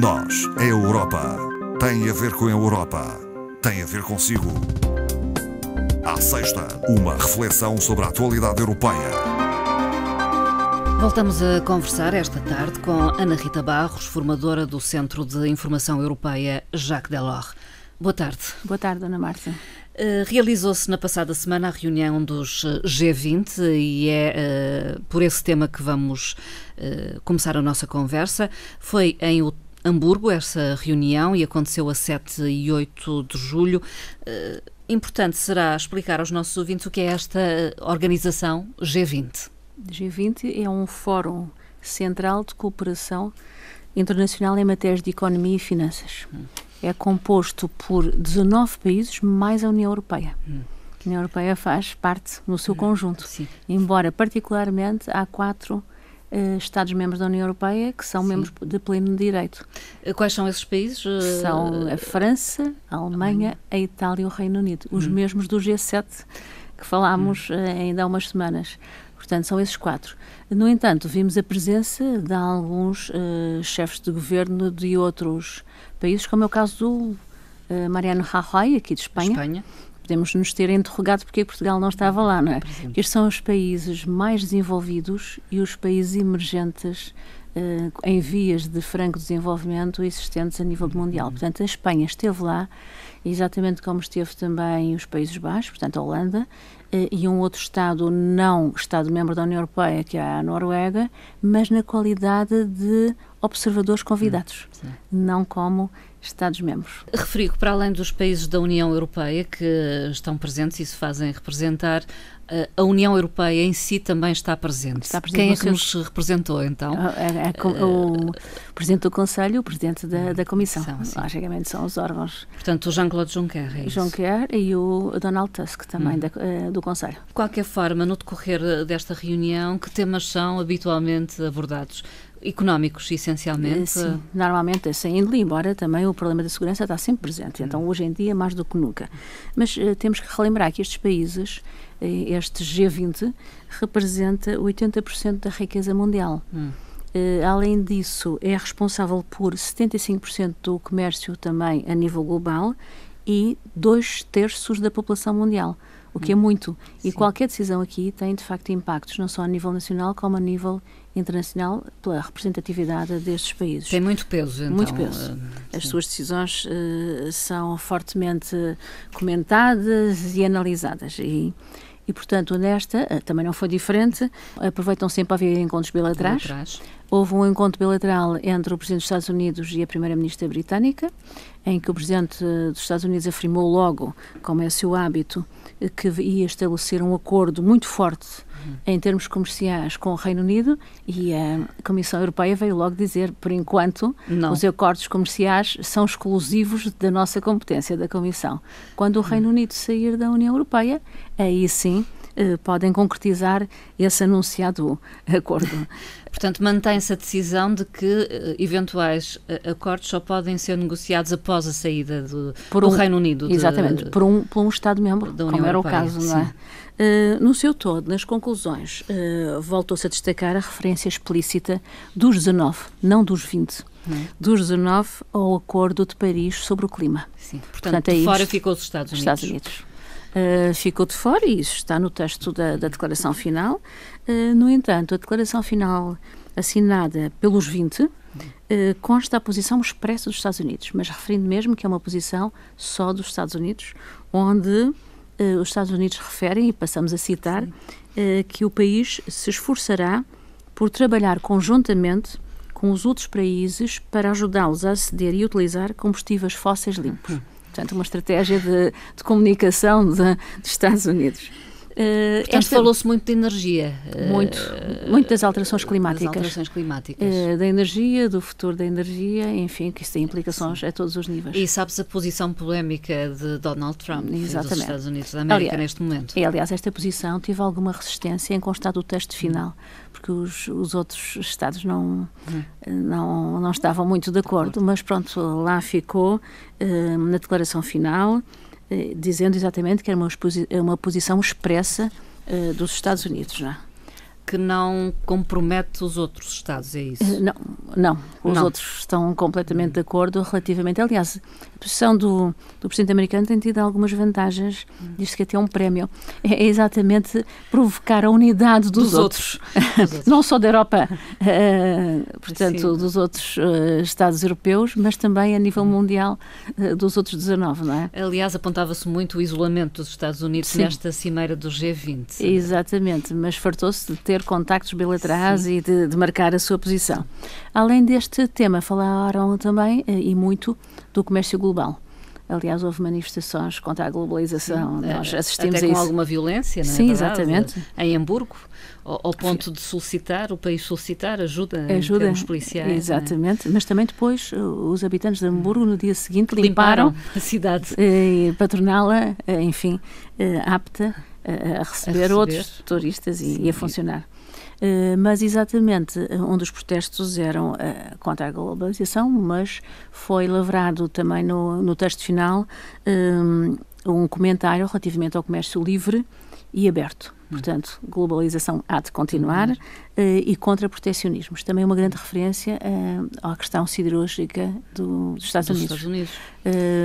Nós, a Europa, tem a ver com a Europa, tem a ver consigo. À sexta, uma reflexão sobre a atualidade europeia. Voltamos a conversar esta tarde com Ana Rita Barros, formadora do Centro de Informação Europeia Jacques Delors. Boa tarde. Boa tarde, Ana Márcia. Realizou-se na passada semana a reunião dos G20 e é por esse tema que vamos começar a nossa conversa. Foi em Hamburgo essa reunião e aconteceu a 7 e 8 de julho. Importante será explicar aos nossos ouvintes o que é esta organização G20. G20 é um fórum central de cooperação internacional em matérias de economia e finanças. É composto por 19 países mais a União Europeia. A União Europeia faz parte no seu conjunto, Sim. embora particularmente há 4 Estados-membros da União Europeia que são membros de pleno direito. Quais são esses países? São a França, a Alemanha, a Itália e o Reino Unido. Os mesmos do G7 que falámos ainda há umas semanas. Portanto, são esses 4. No entanto, vimos a presença de alguns chefes de governo de outros países, como é o caso do Mariano Rajoy, aqui de Espanha. Podemos nos ter interrogado porque Portugal não estava lá, não é? Porque estes são os países mais desenvolvidos e os países emergentes em vias de franco desenvolvimento existentes a nível mundial. Portanto, a Espanha esteve lá, exatamente como esteve também os Países Baixos, portanto a Holanda, e um outro Estado, não Estado-membro da União Europeia, que é a Noruega, mas na qualidade de observadores convidados, não como Estados-membros. Referi que, para além dos países da União Europeia que estão presentes e se fazem representar, a União Europeia em si também está presente. Quem é que nos representou, então? O Presidente do Conselho e o Presidente da Comissão. Logicamente são os órgãos. Portanto, o Jean-Claude Juncker, é isso? Juncker e o Donald Tusk, também do Conselho. De qualquer forma, no decorrer desta reunião, que temas são habitualmente abordados? Económicos, essencialmente? Sim, normalmente sem índole, embora também o problema da segurança está sempre presente. Então, hoje em dia, mais do que nunca. Mas temos que relembrar que estes países, este G20, representa 80% da riqueza mundial. Além disso, é responsável por 75% do comércio também a nível global e 2/3 da população mundial, o que é muito. E qualquer decisão aqui tem, de facto, impactos, não só a nível nacional, como a nível internacional, pela representatividade destes países. Tem muito peso, então. Muito peso. As suas decisões são fortemente comentadas e analisadas. E, portanto, nesta também não foi diferente. Aproveitam sempre a haver encontros bilaterais. Houve um encontro bilateral entre o Presidente dos Estados Unidos e a Primeira-Ministra britânica, em que o Presidente dos Estados Unidos afirmou logo, como é o seu hábito, que ia estabelecer um acordo muito forte em termos comerciais com o Reino Unido, e a Comissão Europeia veio logo dizer, por enquanto, os acordos comerciais são exclusivos da nossa competência, da Comissão. Quando o Reino Unido sair da União Europeia, aí sim podem concretizar esse anunciado acordo. Portanto, mantém-se a decisão de que eventuais acordos só podem ser negociados após a saída do Reino Unido. Exatamente, por um Estado-membro, como era o caso, não é? No seu todo, nas conclusões, voltou-se a destacar a referência explícita dos 19, não dos 20, dos 19 ao Acordo de Paris sobre o clima. Sim. Portanto, de fora ficou os Estados Unidos. Ficou de fora, e isso está no texto da declaração final. No entanto, a declaração final assinada pelos 20 consta a posição expressa dos Estados Unidos, mas referindo mesmo que é uma posição só dos Estados Unidos, onde os Estados Unidos referem, e passamos a citar, que o país se esforçará por trabalhar conjuntamente com os outros países para ajudá-los a aceder e utilizar combustíveis fósseis limpos. Portanto, uma estratégia de comunicação dos Estados Unidos. Portanto, falou-se muito de energia. Muito das alterações climáticas. Das alterações climáticas. Da energia, do futuro da energia, enfim, que isso tem implicações a todos os níveis. E sabe-se a posição polémica de Donald Trump e dos Estados Unidos da América neste momento. Aliás, esta posição teve alguma resistência em constar do texto final, porque os outros Estados não estavam muito de acordo, mas pronto, lá ficou na declaração final, dizendo exatamente que era uma posição expressa dos Estados Unidos. Não é? que não compromete os outros Estados, é isso? Não. Os outros estão completamente de acordo relativamente. Aliás, a posição do Presidente americano tem tido algumas vantagens, diz que até um prémio. É exatamente provocar a unidade dos outros. Não só da Europa, portanto, dos outros Estados europeus, mas também a nível mundial dos outros 19, não é? Aliás, apontava-se muito o isolamento dos Estados Unidos nesta cimeira do G20. Exatamente, mas fartou-se de ter contactos bilaterais e de marcar a sua posição. Além deste tema, falaram também, e muito, do comércio global. Aliás, houve manifestações contra a globalização. Nós assistimos até a isso. Com alguma violência, não é? Sim, verdade? Exatamente. Em Hamburgo, ao ponto de solicitar, o país solicitar ajuda em termos policiais. Exatamente, mas também depois os habitantes de Hamburgo no dia seguinte limparam a cidade para torná-la, enfim, apta a receber outros turistas e a funcionar. Mas exatamente, um dos protestos eram contra a globalização, mas foi lavrado também no texto final um comentário relativamente ao comércio livre e aberto. Portanto, globalização há de continuar e contra protecionismos. Também uma grande referência à questão siderúrgica dos Estados Unidos.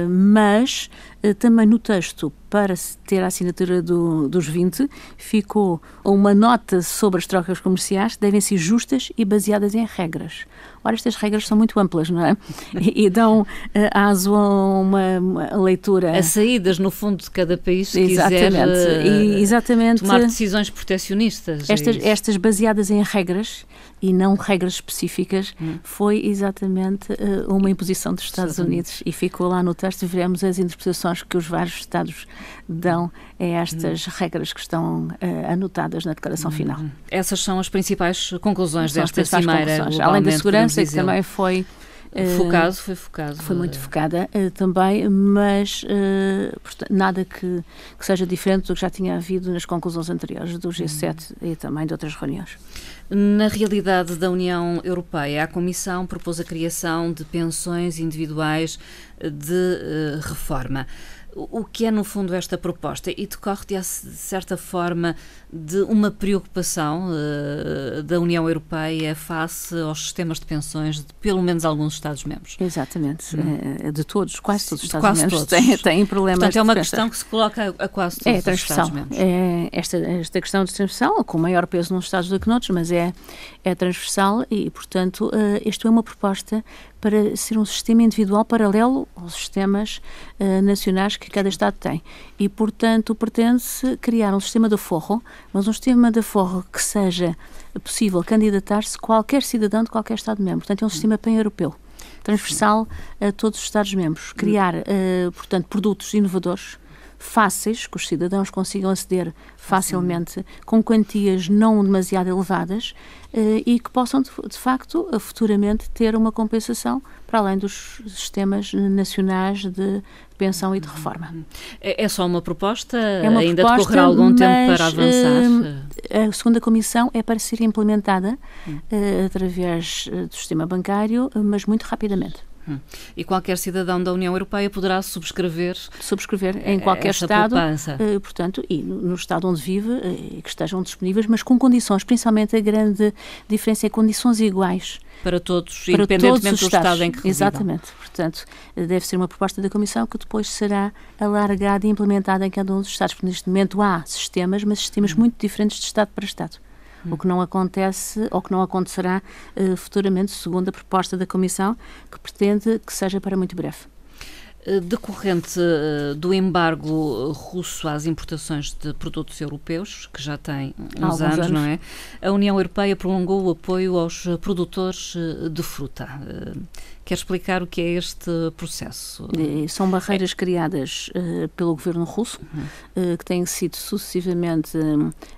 Mas também no texto, para ter a assinatura dos 20, ficou uma nota sobre as trocas comerciais que devem ser justas e baseadas em regras. Ora, estas regras são muito amplas, não é? E dão aso a uma leitura... As saídas, no fundo, de cada país que quiser tomar decisões proteccionistas. Estas baseadas em regras e não regras específicas foi exatamente uma imposição dos Estados Unidos e ficou lá no texto e veremos as interpretações que os vários Estados dão a estas regras que estão anotadas na declaração final. Essas são as principais conclusões desta cimeira. Além da segurança, que também foi... Foi focado. Foi muito focada também, mas nada que seja diferente do que já tinha havido nas conclusões anteriores do G7 e também de outras reuniões. Na realidade da União Europeia, a Comissão propôs a criação de pensões individuais de reforma. O que é, no fundo, esta proposta? E decorre, de certa forma, de uma preocupação da União Europeia face aos sistemas de pensões de, pelo menos, alguns Estados-membros. Exatamente. De todos, quase todos os Estados-membros têm problemas. Portanto, é uma questão que se coloca a quase todos os Estados-membros. Esta questão de transversal, com maior peso nos Estados do que noutros, mas é transversal e, portanto, isto é uma proposta para ser um sistema individual paralelo aos sistemas nacionais que cada Estado tem. E, portanto, pretende-se criar um sistema de aforro, mas um sistema de aforro que seja possível candidatar-se qualquer cidadão de qualquer Estado-membro. Portanto, é um sistema pan-europeu, transversal a todos os Estados-membros. Criar, portanto, produtos inovadores, fáceis, que os cidadãos consigam aceder facilmente, com quantias não demasiado elevadas e que possam, de facto, futuramente ter uma compensação para além dos sistemas nacionais de pensão e de reforma. É só uma proposta? Ainda decorrerá algum tempo para avançar? A segunda comissão é para ser implementada através do sistema bancário, mas muito rapidamente. E qualquer cidadão da União Europeia poderá subscrever em qualquer Estado, portanto, e no Estado onde vive, e que estejam disponíveis, mas com condições, principalmente a grande diferença é condições iguais. Para todos, independentemente do Estado em que residam. Exatamente. Portanto, deve ser uma proposta da Comissão que depois será alargada e implementada em cada um dos Estados, porque neste momento há sistemas, mas sistemas muito diferentes de Estado para Estado. O que não acontece, ou que não acontecerá futuramente, segundo a proposta da Comissão, que pretende que seja para muito breve. Decorrente do embargo russo às importações de produtos europeus, que já tem uns anos, não é? A União Europeia prolongou o apoio aos produtores de fruta. Quer explicar o que é este processo? São barreiras criadas pelo governo russo, que têm sido sucessivamente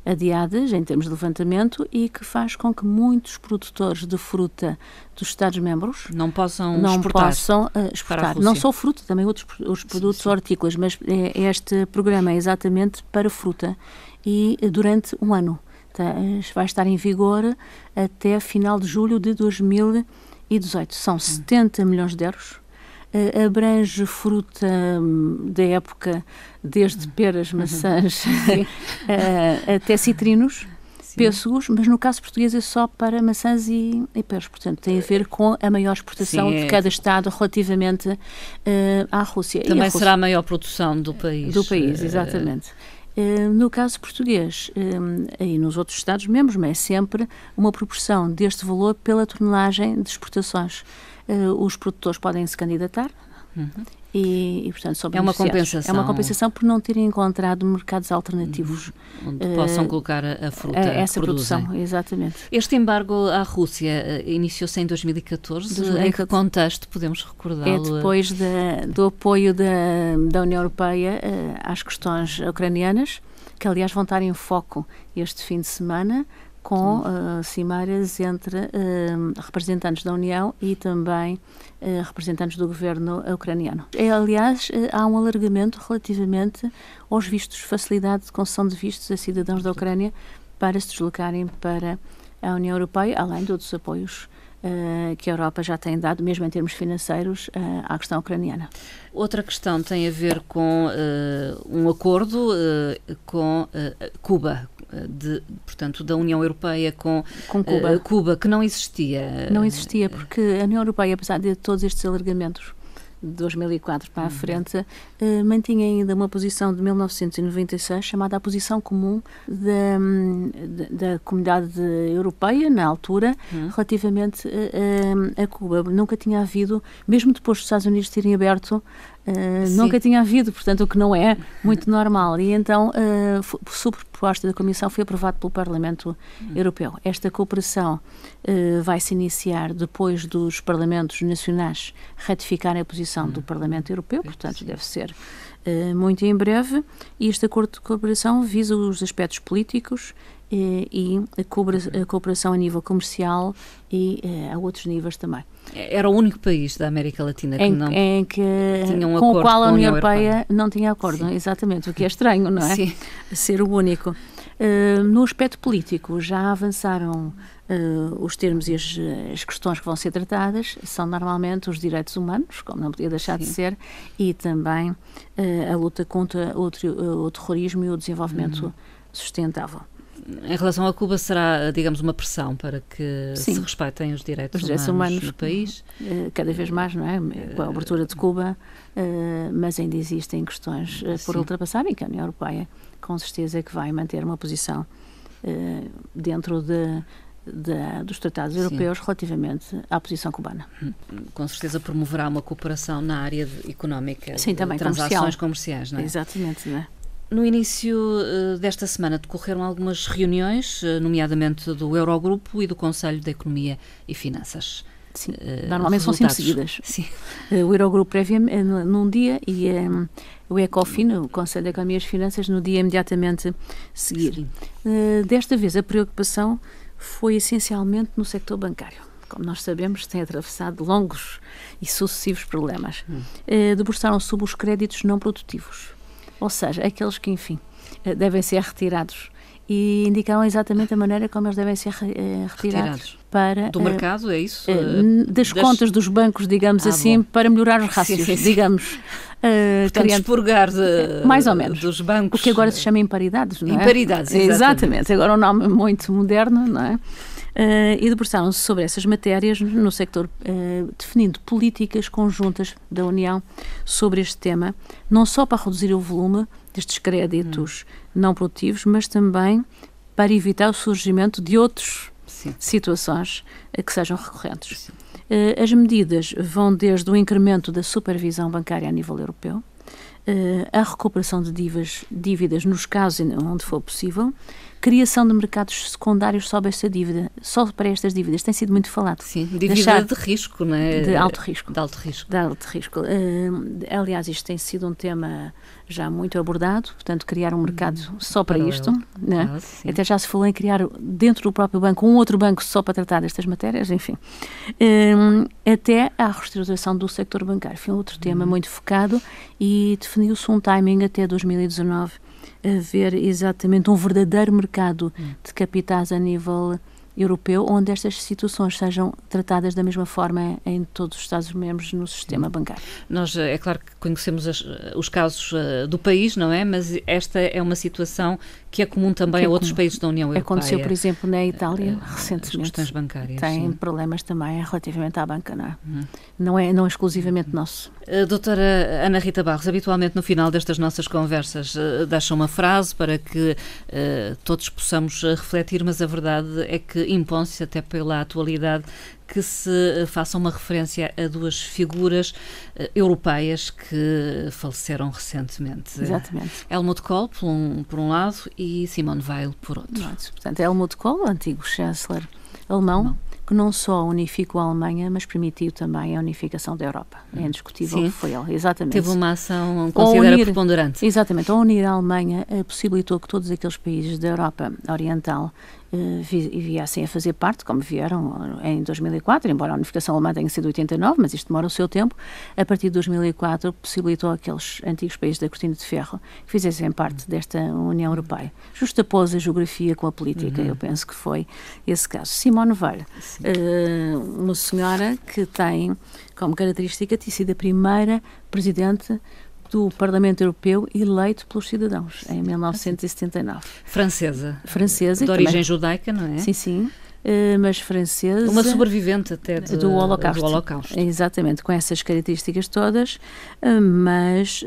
adiadas em termos de levantamento e que faz com que muitos produtores de fruta dos Estados-membros não possam exportar. Não só fruta, também os produtos hortícolas, mas este programa é exatamente para fruta e durante um ano. Vai estar em vigor até final de julho de 2018. São 70 milhões de euros. Abrange fruta da época, desde peras, maçãs, até citrinos. pêssegos, mas no caso português é só para maçãs e peras. Portanto, tem a ver com a maior exportação de cada Estado relativamente à Rússia. Também será a maior produção do país. Do país, exatamente. No caso português, e nos outros Estados-membros, mas é sempre uma proporção deste valor pela tonelagem de exportações. Os produtores podem se candidatar e portanto, são uma compensação. É uma compensação por não terem encontrado mercados alternativos. Onde possam colocar a fruta essa que produzem. Produção, exatamente. Este embargo à Rússia iniciou-se em 2014. Em que contexto podemos recordá-lo? É depois do apoio da União Europeia às questões ucranianas, que aliás vão estar em foco este fim de semana, com cimeras entre representantes da União e também representantes do governo ucraniano. Aliás, há um alargamento relativamente aos vistos, facilidade de concessão de vistos a cidadãos da Ucrânia para se deslocarem para a União Europeia, além de outros apoios que a Europa já tem dado, mesmo em termos financeiros, à questão ucraniana. Outra questão tem a ver com um acordo com Cuba, portanto, da União Europeia com Cuba. Cuba, que não existia. Não existia, porque a União Europeia, apesar de todos estes alargamentos de 2004 para a frente, mantinha ainda uma posição de 1996 chamada a posição comum da Comunidade Europeia, na altura, relativamente a Cuba. Nunca tinha havido, mesmo depois dos Estados Unidos terem aberto, nunca tinha havido, portanto, o que não é muito normal. E então, sob proposta da Comissão, foi aprovado pelo Parlamento Europeu. Esta cooperação vai se iniciar depois dos Parlamentos Nacionais ratificarem a posição do Parlamento Europeu, portanto, deve ser muito em breve. E este acordo de cooperação visa os aspectos políticos e a cooperação a nível comercial e a outros níveis também. Era o único país da América Latina que não tinha um com acordo o qual a União Europeia Europeia não tinha acordo, exatamente, o que é estranho, não é? Sim. Ser o único. No aspecto político, já avançaram os termos e as questões que vão ser tratadas, são normalmente os direitos humanos, como não podia deixar de ser, e também a luta contra o terrorismo e o desenvolvimento sustentável. Em relação a Cuba, será, digamos, uma pressão para que se respeitem os direitos humanos no país? Cada vez mais, não é? Com a abertura de Cuba, mas ainda existem questões por ultrapassar e que a União Europeia, com certeza, que vai manter uma posição dentro dos tratados europeus relativamente à posição cubana. Com certeza promoverá uma cooperação na área económica, também transações comerciais, não é? Exatamente, não é? No início desta semana decorreram algumas reuniões, nomeadamente do Eurogrupo e do Conselho de Economia e Finanças. Sim, normalmente são sempre seguidas. Sim. O Eurogrupo previamente num dia e o ECOFIN, o Conselho de Economia e Finanças, no dia imediatamente seguir. Desta vez a preocupação foi essencialmente no sector bancário. Como nós sabemos, tem atravessado longos e sucessivos problemas. Debruçaram-se sobre os créditos não produtivos. Ou seja, aqueles que, enfim, devem ser retirados. E indicaram exatamente a maneira como eles devem ser retirados. Do mercado, é isso? Das contas dos bancos, digamos assim, para melhorar os rácios, digamos. Portanto, expurgar mais ou menos dos bancos. O que agora se chama imparidades, não é? Imparidades, exatamente. Agora é um nome muito moderno, não é? E debruçaram-se sobre essas matérias no sector, definindo políticas conjuntas da União sobre este tema, não só para reduzir o volume destes créditos não produtivos, mas também para evitar o surgimento de outras situações que sejam recorrentes. As medidas vão desde o incremento da supervisão bancária a nível europeu, a recuperação de dívidas nos casos onde for possível, criação de mercados secundários sobre esta dívida, só para estas dívidas, tem sido muito falado. Sim, dívida de risco, não é? De alto risco. De alto risco. De alto risco. Aliás, isto tem sido um tema já muito abordado, portanto, criar um mercado só para isto. Né? Até já se falou em criar dentro do próprio banco um outro banco só para tratar destas matérias, enfim. Até à reestruturação do sector bancário. Foi outro tema muito focado e definiu-se um timing até 2019 haver exatamente um verdadeiro mercado de capitais a nível europeu, onde estas situações sejam tratadas da mesma forma em todos os Estados-membros no sistema bancário. Nós, é claro que conhecemos os casos do país, não é? Mas esta é uma situação que é comum também a outros países da União Europeia. Aconteceu, por exemplo, na Itália, recentemente. As questões bancárias. Tem problemas também relativamente à banca, não é? Não é exclusivamente nosso. Doutora Ana Rita Barros, habitualmente no final destas nossas conversas deixa uma frase para que todos possamos refletir, mas a verdade é que impõe-se, até pela atualidade, que se faça uma referência a duas figuras europeias que faleceram recentemente. Exatamente. Helmut Kohl, por um lado, e Simone Weil, por outro. Portanto, Helmut Kohl, antigo chanceler alemão, que não só unificou a Alemanha, mas permitiu também a unificação da Europa. É indiscutível que foi ele, exatamente. Teve uma ação considerada preponderante. Exatamente. Ao unir a Alemanha, possibilitou que todos aqueles países da Europa Oriental viessem a fazer parte, como vieram em 2004, embora a unificação alemã tenha sido 89, mas isto demora o seu tempo. A partir de 2004, possibilitou aqueles antigos países da Cortina de Ferro que fizessem parte desta União Europeia. Justo após a geografia com a política, eu penso que foi esse caso. Simone Weil, uma senhora que tem como característica ter sido a primeira presidente do Parlamento Europeu eleito pelos cidadãos, em 1979. Francesa. De origem judaica, não é? Sim. Mas francesa. Uma sobrevivente até do Holocausto. Exatamente, com essas características todas, mas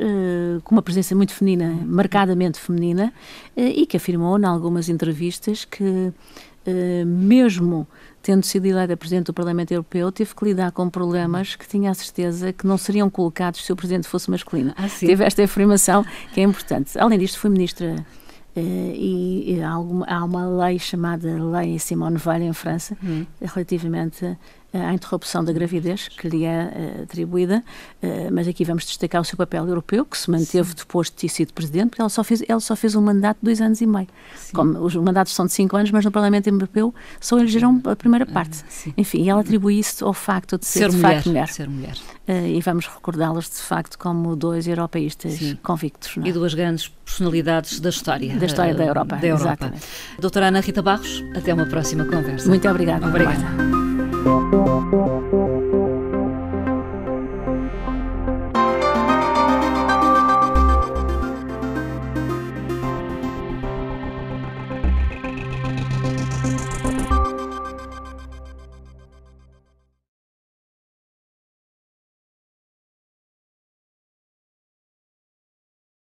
com uma presença muito feminina, marcadamente feminina, e que afirmou em algumas entrevistas que mesmo tendo sido eleita Presidente do Parlamento Europeu, teve que lidar com problemas que tinha a certeza que não seriam colocados se o Presidente fosse masculino. Teve esta afirmação que é importante. Além disto, foi Ministra e há uma lei chamada Lei Simone Weil em França, relativamente à interrupção da gravidez que lhe é atribuída, mas aqui vamos destacar o seu papel europeu, que se manteve depois de ter sido Presidente, porque ela só fez um mandato de 2 anos e meio. Como os mandatos são de 5 anos, mas no Parlamento Europeu só elegeram a primeira parte. Enfim, ela atribui isso ao facto de ser de facto mulher. Ser mulher. E vamos recordá-las de facto como 2 europeístas convictos. E 2 grandes personalidades da história. Da história da Europa. Doutora Ana Rita Barros, até uma próxima conversa. Muito obrigada. Obrigada.